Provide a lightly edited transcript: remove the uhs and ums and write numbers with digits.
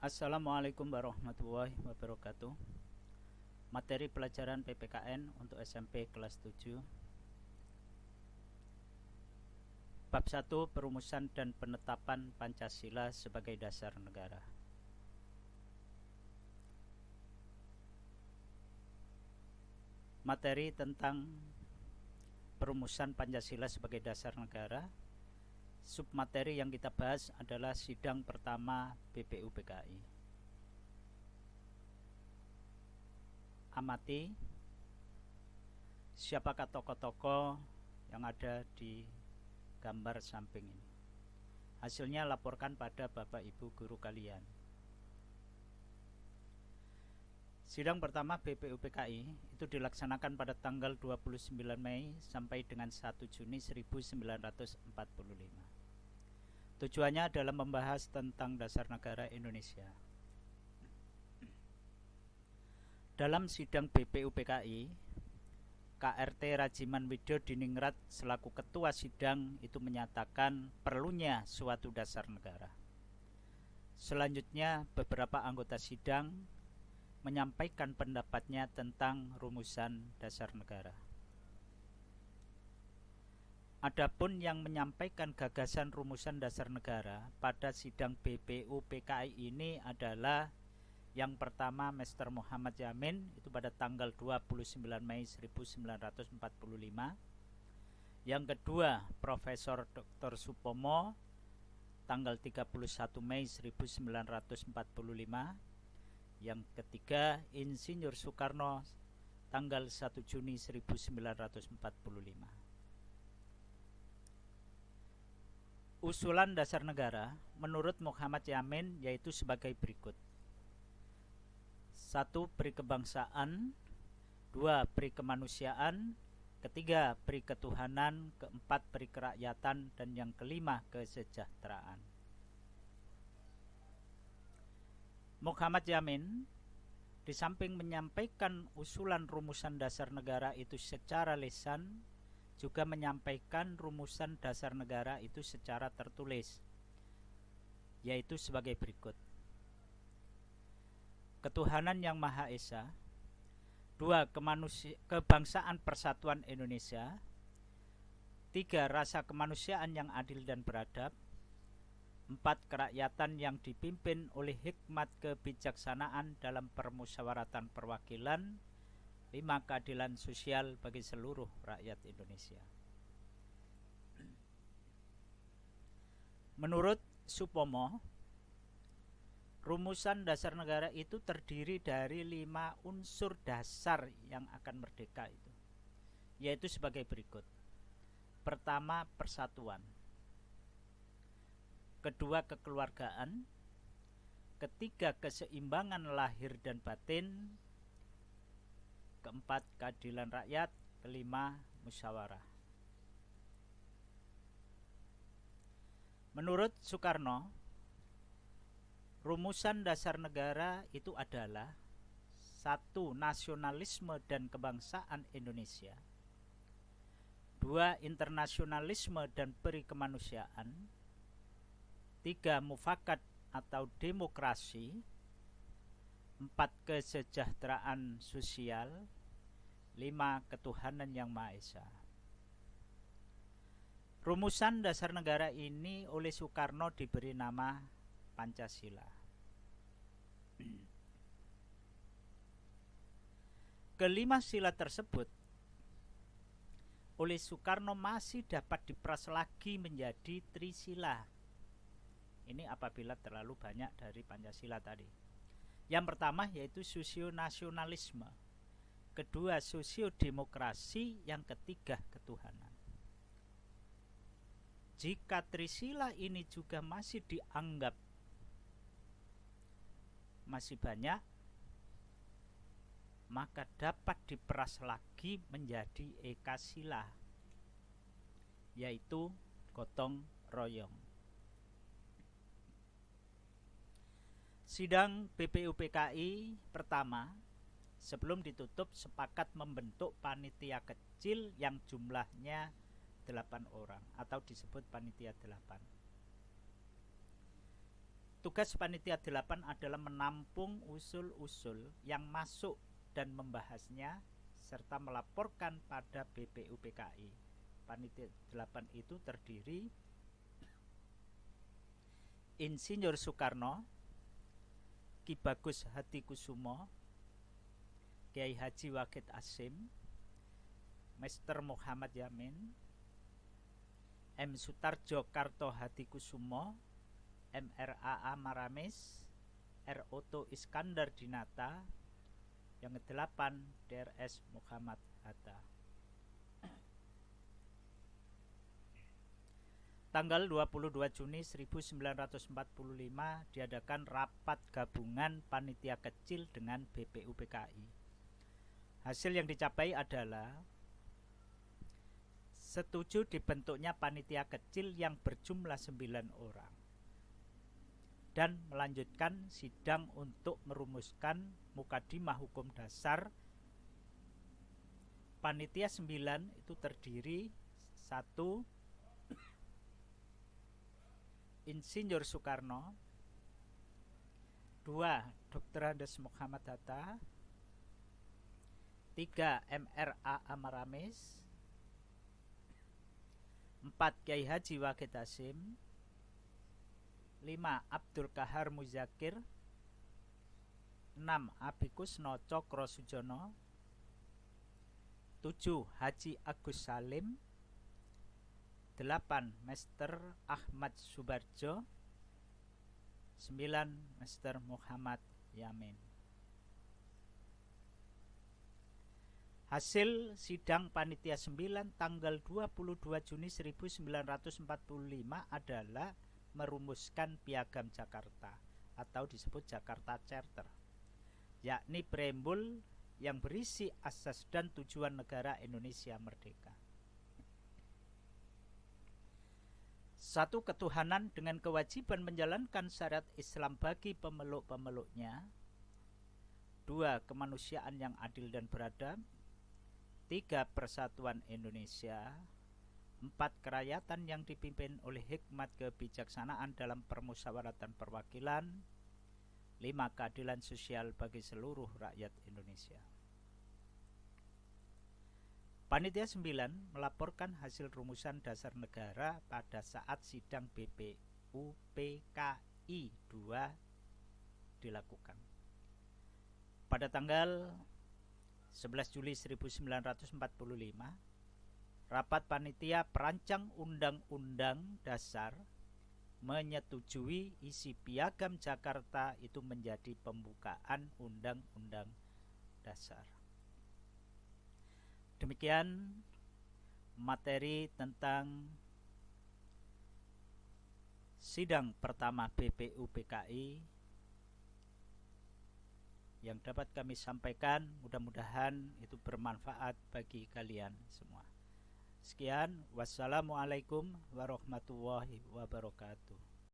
Assalamualaikum warahmatullahi wabarakatuh. Materi pelajaran PPKN untuk SMP kelas 7. Bab 1, perumusan dan penetapan Pancasila sebagai dasar negara. Materi tentang perumusan Pancasila sebagai dasar negara. Submateri yang kita bahas adalah sidang pertama BPUPKI. Amati siapakah tokoh-tokoh yang ada di gambar samping ini. Hasilnya laporkan pada Bapak Ibu guru kalian. Sidang pertama BPUPKI itu dilaksanakan pada tanggal 29 Mei sampai dengan 1 Juni 1945. Tujuannya adalah membahas tentang dasar negara Indonesia. Dalam sidang BPUPKI, KRT Rajiman Widyo Diningrat selaku ketua sidang itu menyatakan perlunya suatu dasar negara. Selanjutnya, beberapa anggota sidang menyampaikan pendapatnya tentang rumusan dasar negara. Adapun yang menyampaikan gagasan rumusan dasar negara pada sidang BPUPKI ini adalah yang pertama Mr. Muhammad Yamin, itu pada tanggal 29 Mei 1945. Yang kedua Profesor Dr. Supomo, tanggal 31 Mei 1945. Yang ketiga Insinyur Soekarno, tanggal 1 Juni 1945. Usulan dasar negara menurut Muhammad Yamin yaitu sebagai berikut. 1. Peri kebangsaan, 2. Peri kemanusiaan, ketiga peri ketuhanan, keempat peri kerakyatan, dan yang kelima kesejahteraan. Muhammad Yamin di samping menyampaikan usulan rumusan dasar negara itu secara lisan, juga menyampaikan rumusan dasar negara itu secara tertulis, yaitu sebagai berikut. Ketuhanan yang Maha Esa. 2. Kebangsaan Persatuan Indonesia. 3. Rasa kemanusiaan yang adil dan beradab. 4. Kerakyatan yang dipimpin oleh hikmat kebijaksanaan dalam permusyawaratan perwakilan. 5. Keadilan sosial bagi seluruh rakyat Indonesia. Menurut Supomo, rumusan dasar negara itu terdiri dari 5 unsur dasar yang akan merdeka itu, yaitu sebagai berikut. Pertama, persatuan. Kedua, kekeluargaan. Ketiga, keseimbangan lahir dan batin. Keempat, keadilan rakyat. Kelima, musyawarah. Menurut Soekarno, rumusan dasar negara itu adalah 1. Nasionalisme dan kebangsaan Indonesia. 2. Internasionalisme dan peri kemanusiaan. 3. Mufakat atau demokrasi. 4. Kesejahteraan sosial. 5. Ketuhanan yang Maha Esa. Rumusan dasar negara ini oleh Soekarno diberi nama Pancasila. Kelima sila tersebut oleh Soekarno masih dapat diperas lagi menjadi trisila. Ini apabila terlalu banyak dari Pancasila tadi. Yang pertama yaitu sosionasionalisme, kedua sosiodemokrasi, yang ketiga ketuhanan. Jika trisila ini juga masih dianggap masih banyak, maka dapat diperas lagi menjadi ekasila, yaitu gotong royong. Sidang BPUPKI pertama sebelum ditutup sepakat membentuk panitia kecil yang jumlahnya 8 orang atau disebut panitia 8. Tugas panitia 8 adalah menampung usul-usul yang masuk dan membahasnya serta melaporkan pada BPUPKI. Panitia 8 itu terdiri Insinyur Soekarno, Ki Bagus Hatikusumo, Kiai Haji Wahid Hasyim, Mr. Muhammad Yamin, M. Sutarjo Karto Hatikusumo, MRAA Maramis, R. Oto Iskandar Dinata, yang ke-8 DRS Muhammad Hatta. Tanggal 22 Juni 1945 diadakan rapat gabungan panitia kecil dengan BPUPKI. Hasil yang dicapai adalah setuju dibentuknya panitia kecil yang berjumlah 9 orang dan melanjutkan sidang untuk merumuskan mukadimah hukum dasar. Panitia 9 itu terdiri 1. Insinyur Soekarno, 2. Dr. Andes Muhammad Hatta, 3. MRAA Maramis, 4. Kiai Haji Wahid Hasyim, 5. Abdul Kahar Muzakir, 6. Abikusno Cokro Sujono, 7. Haji Agus Salim, 8. Mr. Ahmad Subarjo, 9. Mr. Muhammad Yamin. Hasil sidang panitia 9 tanggal 22 Juni 1945 adalah merumuskan Piagam Jakarta atau disebut Jakarta Charter, yakni preambul yang berisi asas dan tujuan negara Indonesia merdeka. 1. Ketuhanan dengan kewajiban menjalankan syariat Islam bagi pemeluk-pemeluknya. 2. Kemanusiaan yang adil dan beradab. 3. Persatuan Indonesia. 4. Kerakyatan yang dipimpin oleh hikmat kebijaksanaan dalam permusyawaratan perwakilan. 5. Keadilan sosial bagi seluruh rakyat Indonesia. Panitia 9 melaporkan hasil rumusan dasar negara pada saat sidang BPUPKI 2 dilakukan. Pada tanggal 11 Juli 1945, rapat panitia perancang Undang-Undang Dasar menyetujui isi Piagam Jakarta itu menjadi pembukaan Undang-Undang Dasar. Demikian materi tentang sidang pertama BPUPKI yang dapat kami sampaikan. Mudah-mudahan itu bermanfaat bagi kalian semua. Sekian, wassalamualaikum warahmatullahi wabarakatuh.